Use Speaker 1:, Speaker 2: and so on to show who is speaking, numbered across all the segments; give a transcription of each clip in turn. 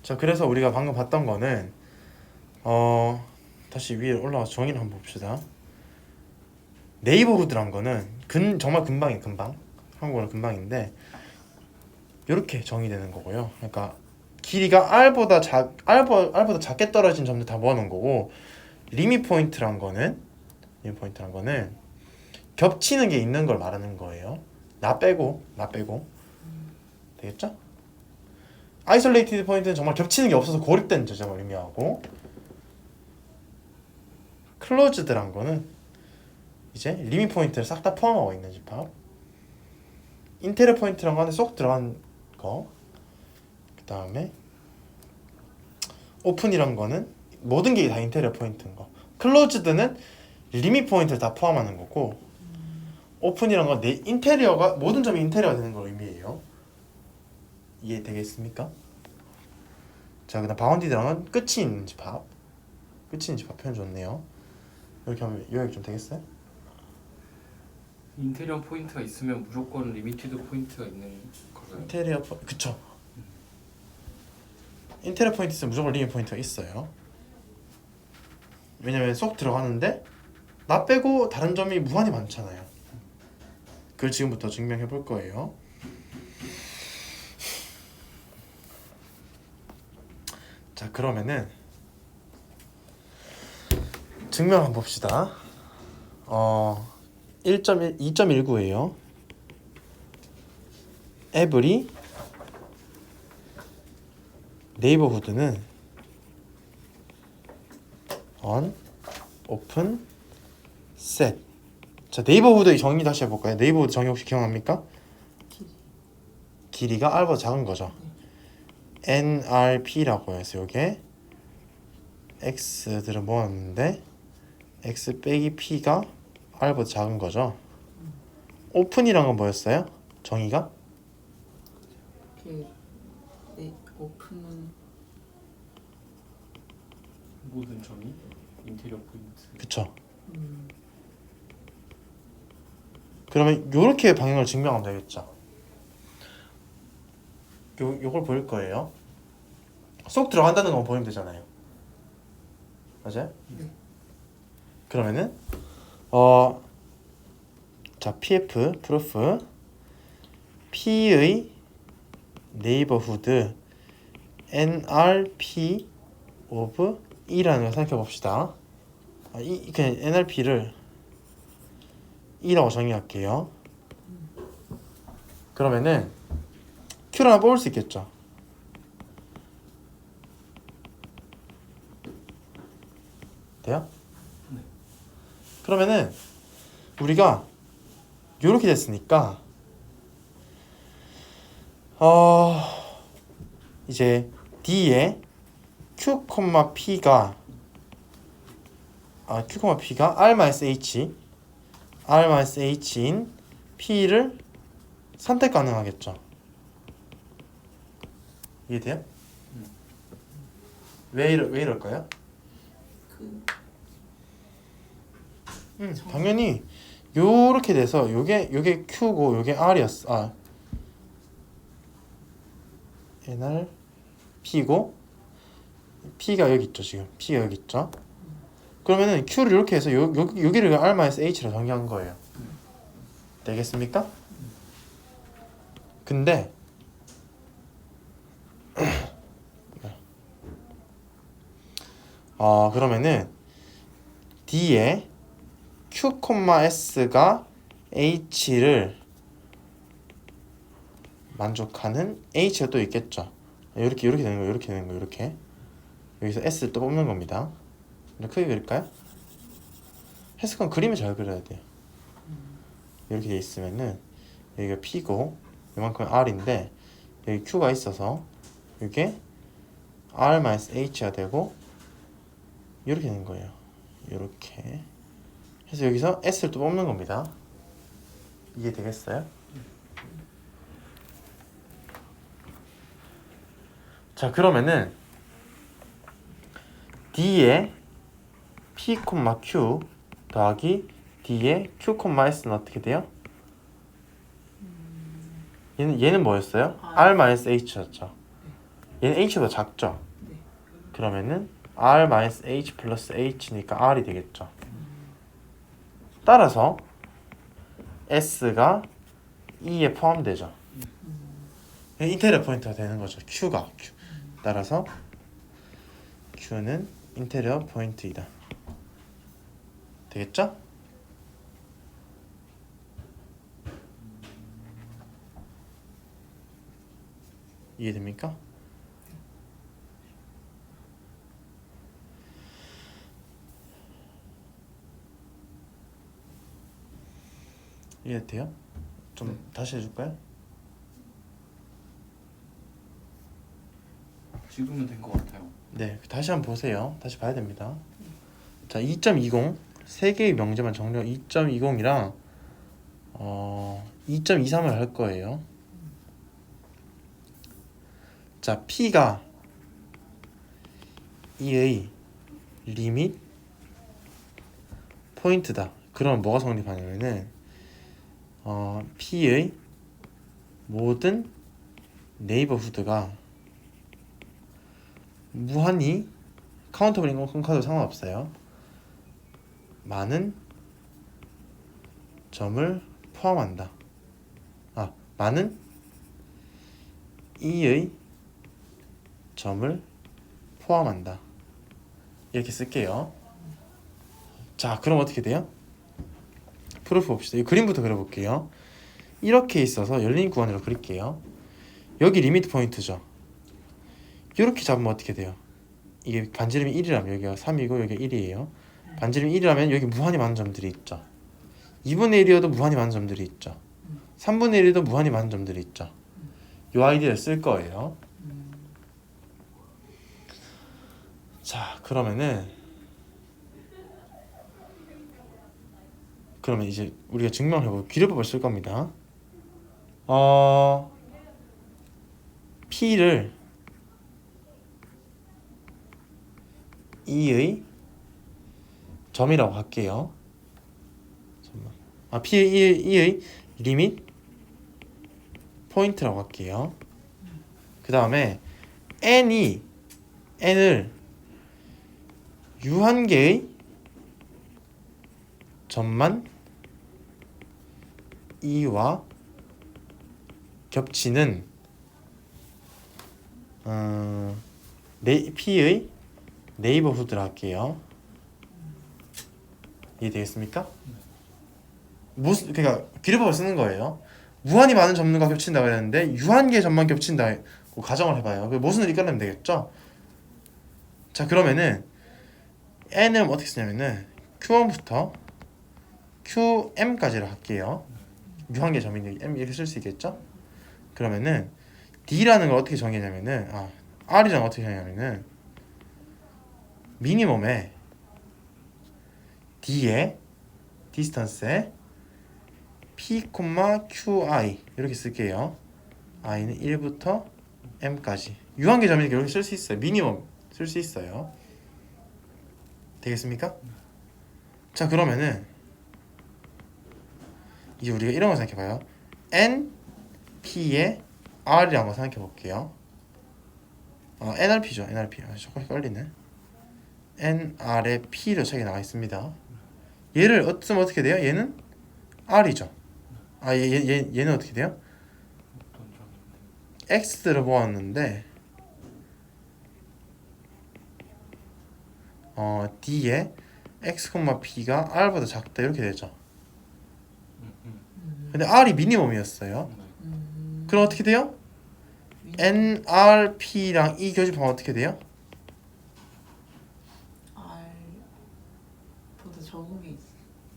Speaker 1: 자, 그래서 우리가 방금 봤던 거는 다시 위에 올라가서 정의를 한번 봅시다. 네이버후드란 거는 정말 금방이에요. 금방. 한국어는 금방인데 이렇게 정의되는 거고요. 그러니까 길이가 R보다 작게 떨어진 점들 다 모아놓은 거고, 리밋 포인트란 거는 겹치는 게 있는 걸 말하는 거예요. 나 빼고 되겠죠? 아이솔레이티드 포인트는 정말 겹치는 게 없어서 고립된 지점을 의미하고, 클로즈드란 거는 이제 리밋 포인트를 싹 다 포함하고 있는 집합. 인테리어 포인트란 거 안에 쏙 들어간 거. 그 다음에 오픈이란 거는 모든 게 다 인테리어 포인트인 거. 클로즈드는 리밋 포인트를 다 포함하는 거고, 오픈이란 건 내 인테리어가, 모든 점이 인테리어가 되는 걸 의미해요. 이해되겠습니까? 자, 그다음 바운디드란 건 끝이 있는 집합. 표현 좋네요. 이렇게 하면 요약 좀 되겠어요?
Speaker 2: 인테리어 포인트가 있으면 무조건 리미티드 포인트가 있는 거예요?
Speaker 1: 그쵸. 인테리어 포인트 있으면 무조건 리밋 포인트가 있어요. 왜냐면 쏙 들어가는데 나 빼고 다른 점이 무한히 많잖아요. 그걸 지금부터 증명해 볼 거예요. 자, 그러면은 증명 한번 봅시다. 2.19예요. every 네이버후드는 on, open, set. 자, 네이버후드의 정의 다시 해볼까요? 네이버후드 정의 혹시 기억납니까? 길이가 R보다 작은 거죠. NRP라고 해서 요게 X들을 모았는데 X 빼기 P가 R보다 작은 거죠. 오픈이란 건 뭐였어요? 정의가?
Speaker 3: 오픈은
Speaker 2: 모든 점이 인테리어 포인트.
Speaker 1: 그쵸. 그러면 요렇게 방향을 증명하면 되겠죠. 요걸 보일 거예요. 쏙 들어간다는 건 보이면 되잖아요. 맞아요?
Speaker 3: 네.
Speaker 1: 그러면은 자, PF 프로프 P의 네이버후드 NRP of E라는 걸 생각해 봅시다. 그냥 NRP를 E라고 정의할게요. 그러면은 Q를 하나 뽑을 수 있겠죠. 돼요?
Speaker 2: 네.
Speaker 1: 그러면은 우리가 요렇게 됐으니까 이제 D에 Q, P가 R-H인 P를 선택 가능하겠죠. 이해돼요? 왜 이럴까요? 당연히 요렇게 돼서 요게 Q고 요게 R이었어. NR P고 P가 여기 있죠. 지금 P가 여기 있죠. 그러면은 Q를 이렇게 해서 여기를 R-H로 정의한 거예요. 되겠습니까? 근데 그러면은 D에 Q, S가 H를 만족하는 H가 또 있겠죠. 이렇게 되는 거예요. 이렇게 여기서 S를 또 뽑는 겁니다. 크게 그릴까요? 해석은 그림을 잘 그려야 돼요. 이렇게 돼 있으면은 여기가 P고 이만큼 R인데 여기 Q가 있어서 이게 R-H가 되고 이렇게 되는 거예요. 이렇게 해서 여기서 S를 또 뽑는 겁니다. 이해되겠어요? 자, 그러면은 D에 P, Q 더하기 D에 Q, S는 어떻게 돼요? 얘는 뭐였어요? R-H였죠. 얘는 h보다 작죠?
Speaker 3: 네.
Speaker 1: 그러면은 r-h 플러스 h니까 r이 되겠죠. 따라서 s가 e에 포함되죠. 인테리어 포인트가 되는 거죠. q가 q. 따라서 q는 인테리어 포인트이다. 되겠죠? 이해됩니까? 이해돼요? 좀
Speaker 2: 네.
Speaker 1: 다시 해줄까요?
Speaker 2: 지금은 된 것 같아요.
Speaker 1: 네, 다시 한번 보세요. 다시 봐야 됩니다. 자, 2.20 세 개의 명제만 정리하고 2.20이랑 2.23을 할 거예요. 자, P가 E의 리밋 포인트다. 그럼 뭐가 성립하냐면은 P의 모든 네이버후드가 무한히 카운터블 인컨카도 상관없어요. 많은 점을 포함한다. 많은 E의 점을 포함한다. 이렇게 쓸게요. 자, 그럼 어떻게 돼요? 프루프 봅시다. 이 그림부터 그려볼게요. 이렇게 있어서 열린 구간으로 그릴게요. 여기 리미트 포인트죠. 이렇게 잡으면 어떻게 돼요? 이게 반지름이 1이라면 여기가 3이고 여기가 1이에요. 반지름이 1이라면 여기 무한히 많은 점들이 있죠. 2분의 1이어도 무한히 많은 점들이 있죠. 3분의 1이도 무한히 많은 점들이 있죠. 이 아이디어를 쓸 거예요. 자, 그러면 이제 우리가 증명해보고 기르법을 쓸 겁니다. P를 E의 점이라고 할게요. 잠깐만. E의 리밋 포인트라고 할게요. 그 다음에 N을 유한계의 점만 E와 겹치는 P의 네이버후드를 할게요. 이해되겠습니까? 그러니까 기르법을 쓰는 거예요. 무한히 많은 점과 겹친다고 했는데 유한계의 점만 겹친다고 가정을 해봐요. 그 모순을 이끌어내면 되겠죠? 자, 그러면은 N은 어떻게 쓰냐면은 Q1부터 QM까지를 할게요. 유한계 점인데 M 이렇게 쓸 수 있겠죠? 그러면은 D라는 걸 어떻게 정의하냐면은 R이랑 어떻게 정의하냐면은 미니멈에 D의 디스턴스에 P, QI 이렇게 쓸게요. I는 1부터 M까지 유한계 점이니까 이렇게 쓸 수 있어요. 미니멈 쓸 수 있어요. 되겠습니까? 자, 그러면은 이제 우리가 이런 걸 생각해봐요. N, P의 R이라는 거 생각해볼게요. NRP죠. NRP. 조금 헷갈리네. NR의 P로 책에 나와 있습니다. 얘를 쓰면 어떻게 돼요? 얘는 R이죠. 얘는 어떻게 돼요? X를 모았는데 D에 X, P가 R보다 작다 이렇게 되죠. 근데 R이 미니멈이었어요. 그럼 어떻게 돼요? NRP랑 이 교집합은 어떻게 돼요?
Speaker 3: R보다 적은 게 있어.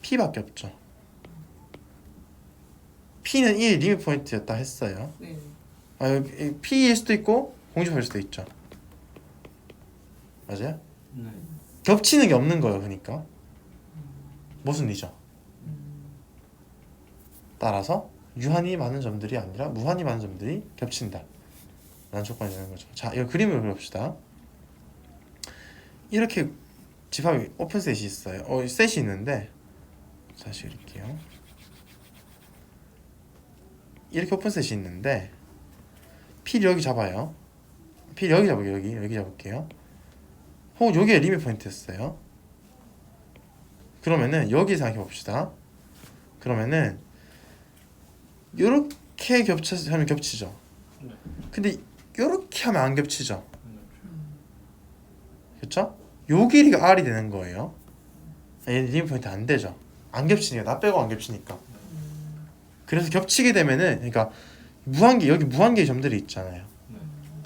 Speaker 1: P밖에 없죠. P는 1 리밋 포인트였다 했어요.
Speaker 3: 네.
Speaker 1: 여기 P일 수도 있고 공집합일 수도 있죠. 맞아요?
Speaker 2: 네.
Speaker 1: 겹치는 게 없는 거예요. 그러니까 모순이죠. 따라서 유한히 많은 점들이 아니라 무한히 많은 점들이 겹친다 라는 조건이 되는 거죠. 자, 이거 그림을 그려봅시다. 이렇게 집합이 오픈셋이 있어요. 셋이 있는데 다시 그릴게요. 이렇게 오픈셋이 있는데 P를 여기 잡아요. 필 여기 잡을게요. 여기 잡을게요. 혹은 여기에 리밋 포인트였어요. 그러면은 여기 생각해 봅시다. 그러면은 요렇게 하면 겹치죠.
Speaker 2: 네.
Speaker 1: 근데 요렇게 하면 안 겹치죠.
Speaker 2: 네.
Speaker 1: 그쵸? 요 길이가 R이 되는 거예요. 얘는 리밋 포인트 안 되죠. 안 겹치니까, 나 빼고 안 겹치니까. 그래서 겹치게 되면은, 그러니까 무한계, 여기 무한계의 점들이 있잖아요.
Speaker 2: 네.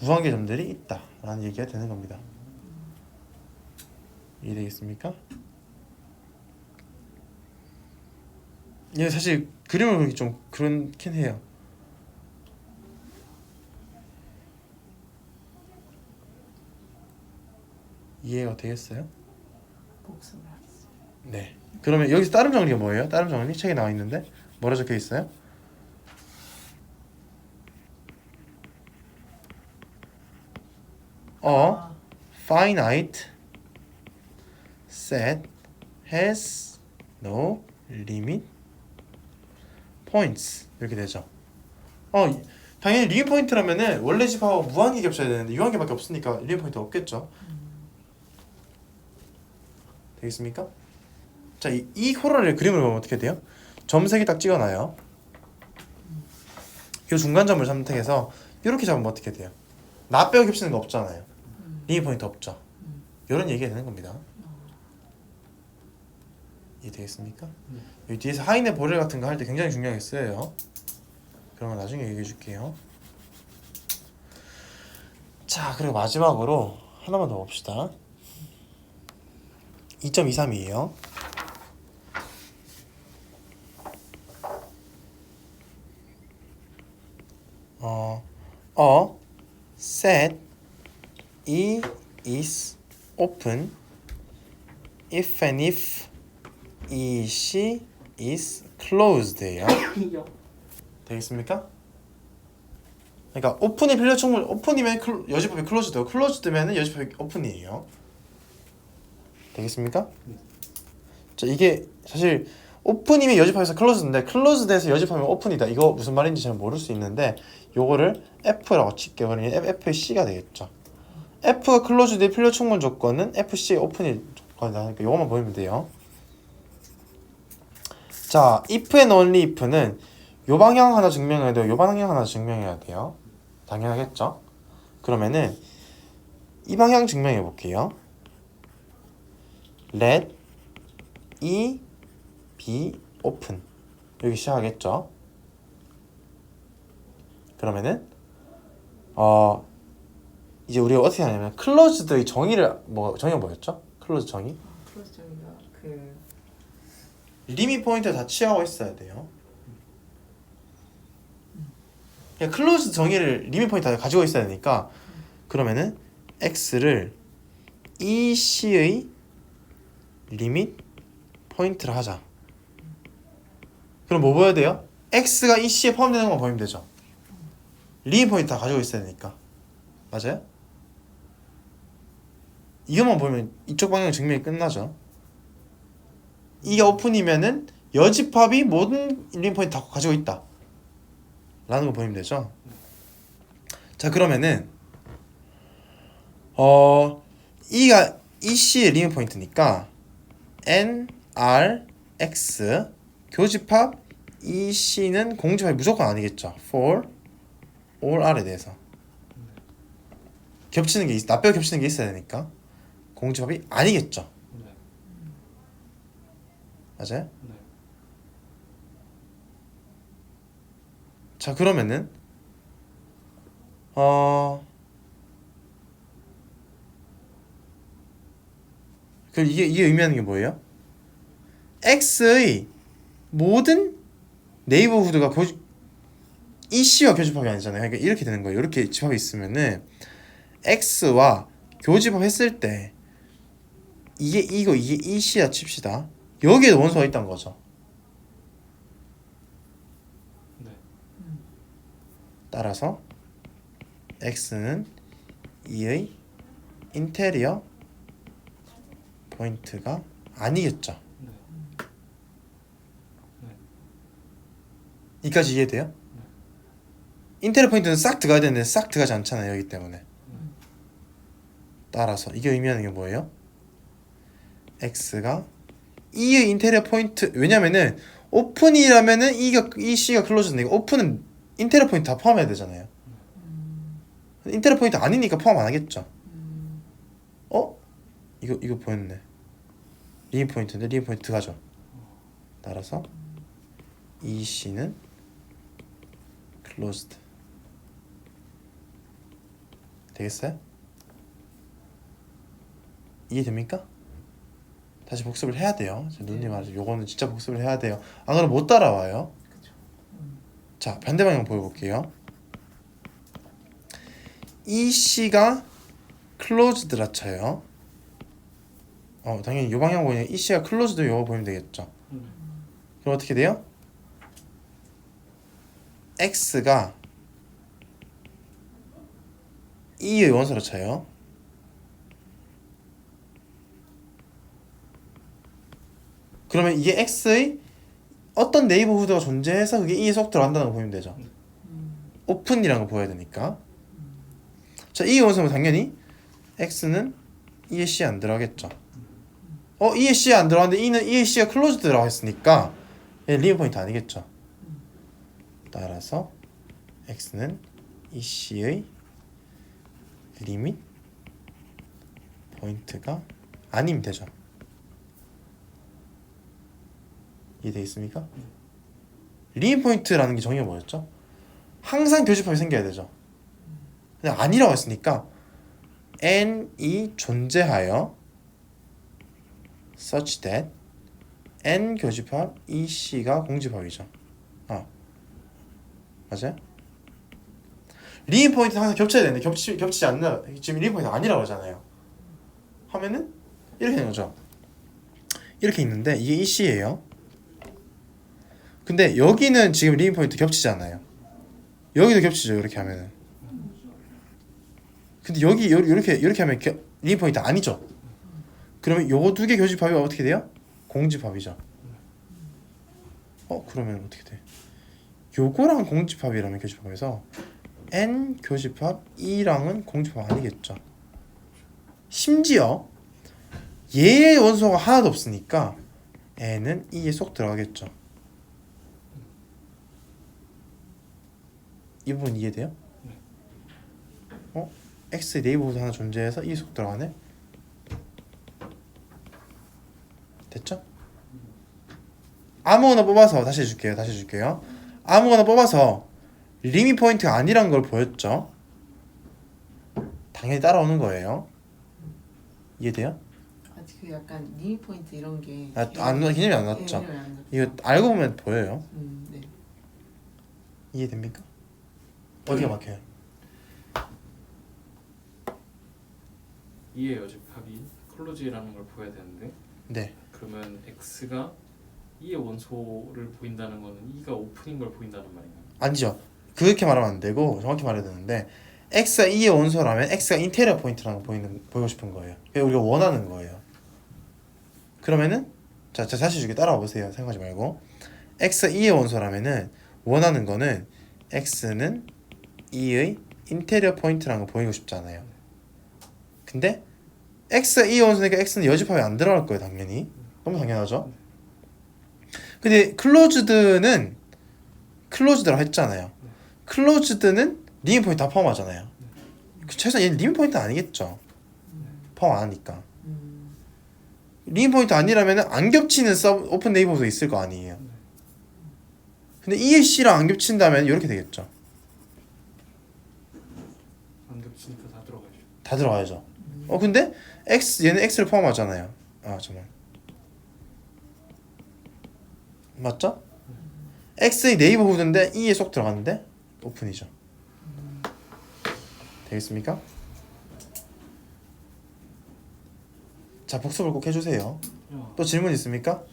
Speaker 1: 무한계의 점들이 있다 라는 얘기가 되는 겁니다. 이해되겠습니까? 이게 사실 그림을 보기 좀 그렇긴 해요. 이해가 되겠어요?
Speaker 3: 복습을 하겠어요.
Speaker 1: 네. 그러면 여기서 따름 정리가 뭐예요? 따름 정리 책에 나와 있는데 뭐라 적혀 있어요?
Speaker 3: 아,
Speaker 1: finite set has no limit points 이렇게 되죠. 당연히 리밋 포인트라면은 원래 집하고 무한계 겹쳐야 되는데 유한계밖에 없으니까 리밋 포인트 없겠죠. 되겠습니까? 자, 이 코너를 그림을 보면 어떻게 돼요? 점 3개 딱 찍어놔요. 이 중간점을 선택해서 이렇게 잡으면 어떻게 돼요? 나 빼고 겹치는 거 없잖아요. 리밋 포인트 없죠. 이런 얘기가 되는 겁니다. 이해되겠습니까? 여기 뒤에서 하이네 보렐 같은 거 할 때 굉장히 중요하게 쓰여요. 그런 거 나중에 얘기해 줄게요. 자, 그리고 마지막으로 하나만 더 봅시다. 2.23이에요. set E is open if and if EC is closed예요. 되겠습니까? 그러니까 오픈이 필요 충분 오픈이면 여집합이 클로즈드, 클로즈드면 여집합이 오픈이에요. 되겠습니까? 자, 이게 사실 오픈이면 여집합에서 클로즈인데 클로즈드에서 여집하면 오픈이다. 이거 무슨 말인지 잘 모를 수 있는데 요거를 F라고 칠게요. 그러니 FC가 되겠죠. F가 클로즈드의 필요 충분 조건은 FC의 오픈이 조건이다. 그러니까 요것만 보면 돼요. 자, if and only if는 요 방향 하나 증명해야 돼요. 요 방향 하나 증명해야 돼요. 당연하겠죠? 그러면은 이 방향 증명해 볼게요. let E be open. 여기 시작하겠죠? 그러면은 이제 우리가 어떻게 하냐면 클로즈드의 정의가 뭐였죠? 클로즈 정의?
Speaker 3: 클로즈가 그
Speaker 1: 리밋 포인트를 다 취하고 있어야 돼요. 그냥 클로즈 정의를 리밋 포인트 다 가지고 있어야 되니까 그러면은 x를 EC의 리밋 포인트를 하자. 그럼 뭐 보여야 돼요? x가 EC에 포함되는 것만 보이면 되죠. 리밋 포인트 다 가지고 있어야 되니까. 맞아요? 이것만 보면 이쪽 방향 증명이 끝나죠. 이게 오픈이면은 여집합이 모든 리밋 포인트 다 가지고 있다 라는 거 보이면 되죠. 자, 그러면은 E가 EC의 리밋 포인트니까 N, R, X 교집합 EC는 공집합이 무조건 아니겠죠. for all R에 대해서 겹치는 게 나빼고 겹치는 게 있어야 되니까 공집합이 아니겠죠.
Speaker 2: 네.
Speaker 1: 맞아요?
Speaker 2: 네.
Speaker 1: 자, 그러면은 그럼 이게 의미하는 게 뭐예요? X의 모든 네이버후드가 EC와 교집합이 아니잖아요. 그러니까 이렇게 되는 거예요. 이렇게 집합이 있으면은 X와 교집합 했을 때 이게 이거 이게 EC야 칩시다. 여기에 원소가 있다는 거죠.
Speaker 2: 네.
Speaker 1: 따라서 X는 E의 인테리어 포인트가 아니겠죠.
Speaker 2: 네. 네.
Speaker 1: 이까지 이해돼요? 인테리어 포인트는 싹 들어가야 되는데 싹 들어가지 않잖아요. 여기 때문에. 따라서 이게 의미하는 게 뭐예요? x가 E의 인테리어 포인트, 왜냐면은 오픈이라면은 이 C가 클로즈니까 오픈은 인테리어 포인트 다 포함해야 되잖아요. 인테리어 포인트 아니니까 포함 안 하겠죠. 이거 보였네. 리인 포인트인데 리인 포인트 들어가죠. 따라서 이 C는 closed. 되겠어요? 이해됩니까? 다시 복습을 해야 돼요. 누님 말씀 요거는 진짜 복습을 해야 돼요. 안 그러면 못 따라와요.
Speaker 3: 그쵸.
Speaker 1: 자, 반대 방향 보여볼게요. 이 C가 closed라 쳐요. 당연히 이 방향 보이면 이 C가 closed 요거 보면 되겠죠. 그럼 어떻게 돼요? X가 E의 원소로 쳐요. 그러면 이게 X의 어떤 네이버후드가 존재해서 그게 E에 쏙 들어간다는 거 보면 되죠. 오픈이라는 거 보여야 되니까. 자, E의 원소면 당연히 X는 E에 C에 안 들어가겠죠. E에 C에 안 들어가는데 E에 C가 클로즈 들어가 있으니까 리인 포인트 아니겠죠. 따라서 X는 이 C의 리밋 포인트가 아니면 되죠. 이해되겠습니까? 리인 포인트라는 게 정의가 뭐였죠? 항상 교집합이 생겨야 되죠. 근데 아니라고 했으니까 n이 존재하여 such that n 교집합 이 C가 공집합이죠. 맞아요? 리인 포인트는 항상 겹쳐야 되는데 겹치지 않는 지금 리인 포인트 아니라고 하잖아요. 하면은 이렇게 되는 거죠. 이렇게 있는데 이게 이 C예요. 근데 여기는 지금 리인 포인트 겹치잖아요. 여기도 겹치죠. 이렇게 하면은. 근데 여기 이렇게 하면 리인 포인트 아니죠. 그러면 요 두 개 교집합이 어떻게 돼요? 공집합이죠. 그러면 어떻게 돼? 요거랑 공집합이라면 교집합에서 n 교집합 E랑은 공집합 아니겠죠. 심지어 얘의 원소가 하나도 없으니까 n은 E에 쏙 들어가겠죠. 이 부분 이해돼요? X의 네이버후드 하나 존재해서 E에 쏙 들어가네? 됐죠? 아무거나 뽑아서 다시 해줄게요. 아무거나 뽑아서 리밋 포인트가 아니란 걸 보였죠? 당연히 따라오는 거예요. 이해돼요?
Speaker 3: 아직 그 약간 리밋 포인트 이런 게
Speaker 1: 개념이 안 났죠?
Speaker 3: 개념이 안 났죠.
Speaker 1: 이거 알고 보면 보여요.
Speaker 3: 네.
Speaker 1: 이해됩니까? 어디가 막혀요?
Speaker 2: E의 여집합이 클로즈라는 걸 보여야 되는데
Speaker 1: 네.
Speaker 2: 그러면 X가 E의 원소를 보인다는 거는 E가 오픈인 걸 보인다는 말인가요?
Speaker 1: 아니죠. 그렇게 말하면 안 되고 정확히 말해야 되는데 X가 E의 원소라면 X가 인테리어 포인트라는 거 보이고 싶은 거예요. 그게 우리가 원하는 거예요. 그러면은 자 다시 줄게 따라와 보세요. 생각하지 말고 X가 E의 원소라면은 원하는 거는 X는 E의 인테리어 포인트라는 거 보이고 싶잖아요. 근데 X가 E의 원소니까 X는 여집합에 안 들어갈 거예요. 당연히. 너무 당연하죠. 근데 클로즈드라고 했잖아요. 클로즈드는 리밋 포인트 다 포함하잖아요. 최소한 얘는 리밋 포인트 아니겠죠. 포함 안 하니까. 리밋 포인트 아니라면 안 겹치는 오픈 네이버도 있을 거 아니에요. 근데 E의 C랑 안 겹친다면 이렇게 되겠죠.
Speaker 2: 안 겹치니까 다 들어가죠.
Speaker 1: 다 들어가야죠. 근데 얘는 X를 포함하잖아요. 잠깐만. 맞죠? X의 네이버후드인데 E에 쏙 들어갔는데 오픈이죠. 되겠습니까? 자, 복습을 꼭 해주세요. 또 질문 있습니까?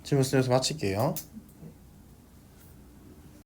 Speaker 1: 질문 쓰면서 마칠게요.